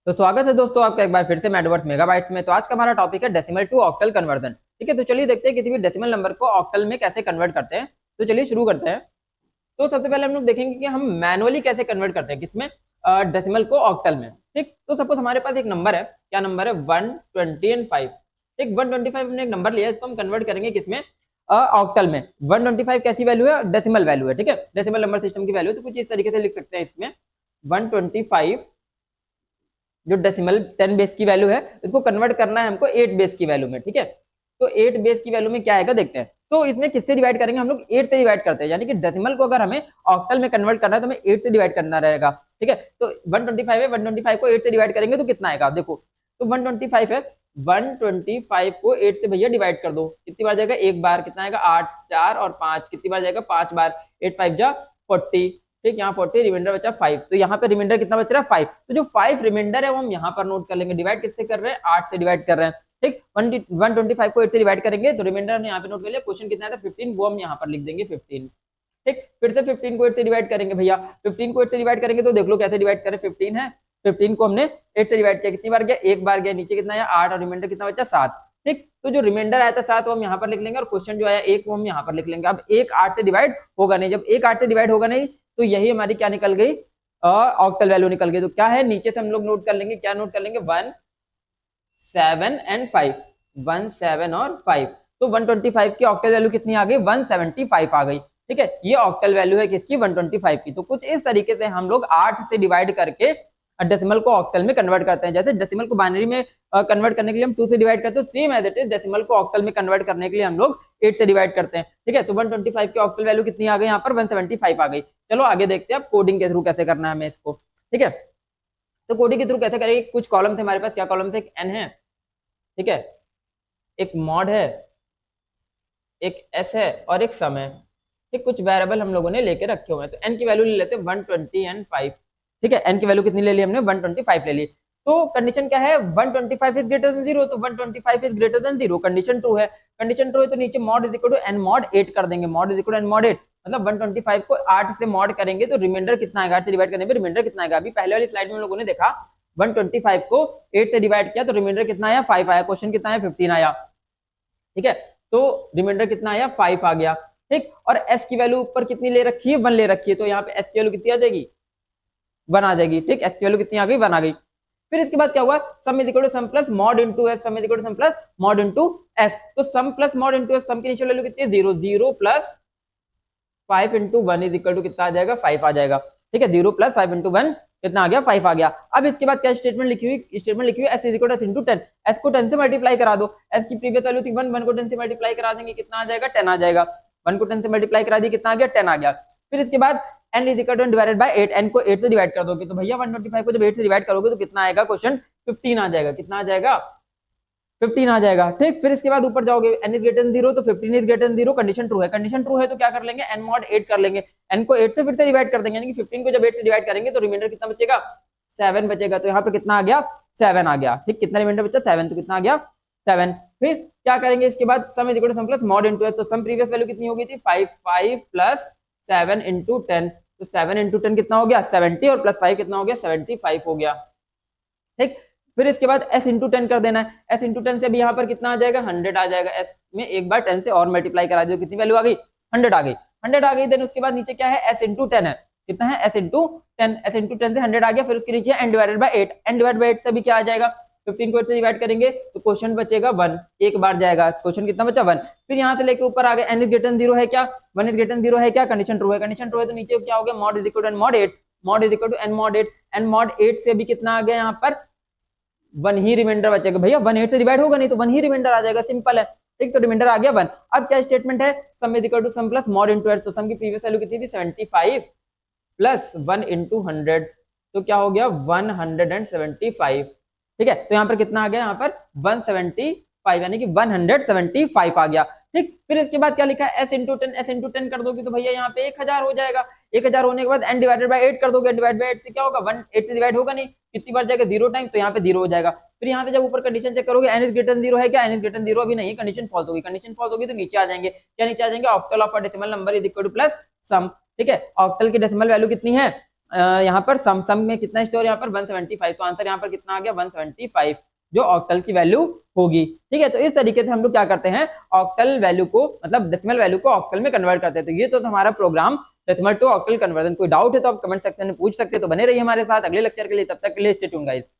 तो स्वागत है दोस्तों आपका एक बार फिर से मैडवर्स मेगाबाइट्स में। तो आज का हमारा टॉपिक है डेसिमल टू ऑक्टल कन्वर्जन। ठीक है, तो चलिए देखते हैं किसी भी डेसिमल नंबर को ऑक्टल में कैसे कन्वर्ट करते हैं। तो चलिए शुरू करते हैं। तो सबसे पहले हम लोग देखेंगे कि हम मैनुअली कैसे कन्वर्ट करते हैं किसमें, डेसिमल को ऑक्टल में। ठीक, तो सपोज हमारे पास एक नंबर है, क्या नंबर है 120 एंड 5। ठीक, 125 हमने एक नंबर लिया है, इसको हम कन्वर्ट करेंगे किसमें, ऑक्टल में। 125 कैसी वैल्यू है, डेसिमल वैल्यू है। ठीक है, डेसिमल नंबर सिस्टम की वैल्यू, तो कुछ इस तरीके से लिख सकते हैं इसमें 125 जो डेसिमल 10 बेस की वैल्यू है, इसको कन्वर्ट करना है हमको 8 बेस की वैल्यू में। ठीक है, तो 8 बेस की वैल्यू में क्या आएगा देखते हैं। तो इसमें किससे डिवाइड करेंगे, हम लोग 8 से डिवाइड करते हैं, यानी कि डेसिमल को अगर हमें ऑक्टल में कन्वर्ट करना है तो हमें 8 से डिवाइड करना रहेगा। ठीक है, तो 125 है, 125 को 8 से डिवाइड करेंगे तो कितना आएगा देखो। तो 125 है, 125 को 8 से भैया डिवाइड कर दो, कितनी बार जाएगा, एक बार, कितना आएगा 8, 4 और 5, कितनी बार जाएगा 5 बार, 8 5 जा 40। ठीक, यहाँ 40, रिमाइंडर बचा 5, तो यहाँ पे रिमाइंडर कितना बच रहा है 5। तो जो 5 रिमाइंडर है वो हम यहाँ पर नोट कर लेंगे। डिवाइड किससे कर रहे हैं, 8 से डिवाइड कर रहे हैं। ठीक, 125 को 8 से डिवाइड करेंगे तो रिमाइंडर हमने यहाँ पे नोट कर लिया। क्वेश्चन कितना था 15, वो हम यहाँ पर लिख देंगे 15। ठीक, फिर से 15 को 8 से डिवाइड करेंगे भैया, 15 को 8 से डिवाइड करेंगे तो देख लो कैसे डिवाइड करें। 15 है, 15 को हमने 8 से डिवाइड किया, कितनी बार गया, एक बार गया, नीचे कितना आया 8 और रिमाइंडर कितना बचा 7। ठीक, तो जो रिमाइंडर आया था 7 वो हम यहाँ पर लिख लेंगे और क्वेश्चन जो आया 1 वो हम यहाँ पर लिख लेंगे। अब 1 8 से डिवाइड होगा नहीं, जब 1 8 से डिवाइड होगा नहीं तो यही हमारी क्या निकल गई, ऑक्टल वैल्यू निकल गई। तो क्या है, नीचे से हम लोग नोट कर लेंगे, क्या नोट कर लेंगे 1 7 एंड 5, 1 7 और 5। तो 125 की ऑक्टल वैल्यू कितनी आ गई, 175 आ गई। ठीक है, ये ऑक्टल वैल्यू है किसकी, 125 की। तो कुछ इस तरीके से हम लोग 8 से डिवाइड करके डेसिमल को ऑक्टल में कन्वर्ट करते हैं। जैसे डेसिमल को बाइनरी में कन्वर्ट करने के लिए हम 2 से डिवाइड करते हैं, same as it is decimal को ऑक्टल में कन्वर्ट करने के लिए हम लोग 8 से डिवाइड करते हैं। ठीक है, तो 125 की ऑक्टल वैल्यू कितनी आ गई, यहाँ पर 175 आ गई। चलो आगे देखते हैं अब कोडिंग के थ्रू कैसे करना है हमें इसको। ठीक है, तो कोडिंग के थ्रू कैसे करेंगे, कुछ कॉलम थे हमारे पास, क्या कॉलम थे, एक एन है, ठीक है, एक मॉड है, एक एस है और एक सम है। ठीक, कुछ वेरिएबल हम लोगों ने लेके रखे हुए हैं। तो एन की वैल्यू ले लेते हैं 120 एंड 5। ठीक है, एन की वैल्यू कितनी ले ली हमने, 125 ले ली। तो कंडीशन क्या है, 125 इज ग्रेटर देन 0, तो 125 is greater than 0, condition true है। कंडीशन ट्रू है तो नीचे mod is equal to n mod 8 कर देंगे, mod is equal to n mod 8, मतलब 125 को 8 से मॉड करेंगे तो रिमाइंडर कितना आएगा, 8 से डिवाइड करने पे रिमाइंडर कितना आएगा। अभी पहले वाली स्लाइड में हम लोगों ने देखा 125 को 8 से डिवाइड किया तो रिमाइंडर कितना आया, 5 आया। क्वेश्चन कितना आया, 15 आया। ठीक है, तो रिमाइंडर कितना आया, 5 आ गया। ठीक, और एस की वैल्यू ऊपर कितनी ले रखी है, 1 ले रखी है, तो यहाँ पे एस की वैल्यू कितनी आ जाएगी, 1 आ जाएगी। ठीक, एस की वैल्यू कितनी आ गई, 1 आ गई। फिर इसके बाद क्या हुआ, sum is equal to sum plus mod into s, sum is equal to sum plus mod into s. तो sum plus mod into s, sum की इनिशियल वैल्यू कितनी है 0, 0 plus 5 into 1 is equal to कितना आ जाएगा, 5 आ जाएगा। ठीक है, 0 प्लस 5 इंटू 1 कितना आ गया, 5 आ गया। अब इसके बाद क्या स्टेटमेंट लिखी हुई, स्टेटमेंट लिखी हुई s is equal to s into 10, s को 10 से मल्टीप्लाई करा दो। एस की प्रीवियस वैल्यू थी 1, 1 को 10 से मल्टीप्लाई करा देंगे, कितना आ जाएगा, 10 आ जाएगा। 1 को 10 से मल्टीप्लाई करा दिए, कितना आ गया, 10 आ गया। फिर इसके बाद n is equal two divided by 8, n को 8 से डिवाइड कर दोगे तो भैया 125 को जब 8 से डिवाइड करोगे तो कितना आएगा, क्वेश्चन 15 आ जाएगा। कितना आ जाएगा, 15 आ जाएगा। ठीक, फिर इसके बाद ऊपर जाओगे, n इज ग्रेटर देन 0 तो 15 is greater than 0, condition true है। कंडीशन ट्रू है तो क्या कर लेंगे, n मॉड 8 कर लेंगे, n को 8 से फिर से डिवाइड कर देंगे, यानी कि 15 को जब 8 से डिवाइड करेंगे तो रिमाइंडर कितना बचेगा, 7 बचेगा। तो यहाँ पर कितना आ गया, 7 आ गया। ठीक, कितना रिमाइंडर बचा, 7, तो कितना आ गया 7। फिर क्या करेंगे इसके बाद, sum is equal to sum plus mod into s, तो सम प्रीवियस वैल्यू कितनी हो गई थी 5, 5 प्लस 7 इंटू 10, तो 7 इंटू 10 कितना हो गया 70 और प्लस 5 कितना हो गया 75 हो गया। ठीक, फिर इसके बाद s इंटू 10 कर देना है, s इंटू 10 से भी यहाँ पर कितना आ जाएगा, 100 आ जाएगा। s में एक बार 10 से और मल्टीप्लाई करा दो, कितनी वैल्यू आ गई, 100 आ गई। 100 आ गई, देन उसके बाद नीचे क्या है, s इंटू 10 है, कितना है, s इंटू 10, s इंटू 10 से 100 आ गया। फिर उसके नीचे n divided by 8, n divided by 8 से भी क्या आ जाएगा, 15 को 8 से डिवाइड करेंगे तो क्वेश्चन बचेगा 1, एक बार जाएगा, क्वेश्चन कितना बचा 1। फिर यहाँ से लेके ऊपर आ गए, n इज ग्रेटर देन 0 है क्या, 1 इज ग्रेटर देन 0 है क्या, कंडीशन ट्रू है। कंडीशन ट्रू है तो नीचे क्या हो गया, mod is equal to n mod 8, mod is equal to n mod 8, n mod 8 से भी कितना आ गया, यहाँ पर 1 ही रिमाइंडर बचेगा। भैया 1 8 से डिवाइड होगा नहीं तो 1 ही रिमाइंडर आ जाएगा, सिंपल है। ठीक, तो रिमाइंडर आ गया 1। अब क्या स्टेटमेंट है, sum is equal to sum plus mod into 8, तो सम की प्रीवियस वैल्यू कितनी थी 75 प्लस 1 इंटू 100, तो क्या हो गया 175। ठीक है, तो यहाँ पर कितना आ गया, यहाँ पर 175, यानी कि 175 आ गया। ठीक, फिर इसके बाद क्या लिखा है, s इंटू 10, s इंटू 10 कर दोगे तो भैया यहाँ पे 1000 हो जाएगा। 1000 होने के बाद n डिवाइडेड बाय 8 कर दोगे, डिवाइड बाय 8 से क्या होगा, 1 8 से डिवाइड होगा नहीं, कितनी बार जाएगा 0 टाइम, तो यहाँ पे 0 हो जाएगा। फिर यहाँ से जब ऊपर कंडीशन चेक करोगे, n इज ग्रेटर देन 0 है क्या, n इज ग्रेटर देन 0 अभी नहीं है, कंडीशन फॉल्स होगी। कंडीशन फॉल्स होगी तो नीचे आ जाएंगे, क्या नीचे आ जाएंगे, octal of a decimal number is equal to plus sum. ठीक है, ऑक्टल की डेसिमल वैल्यू कितनी है यहाँ पर सम में कितना स्टोर, यहाँ पर 175, तो आंसर यहाँ पर कितना आ गया 175 जो ऑक्टल की वैल्यू होगी। ठीक है, तो इस तरीके से हम लोग क्या करते हैं, ऑक्टल वैल्यू को मतलब डेसिमल वैल्यू को ऑक्टल में कन्वर्ट करते हैं। तो ये तो हमारा program decimal to octal conversion. कोई डाउट है तो आप कमेंट सेक्शन में पूछ सकते हैं। तो बने रहिए हमारे साथ अगले लेक्चर के लिए, तब तक के लिए स्टे ट्यून्ड गाइस।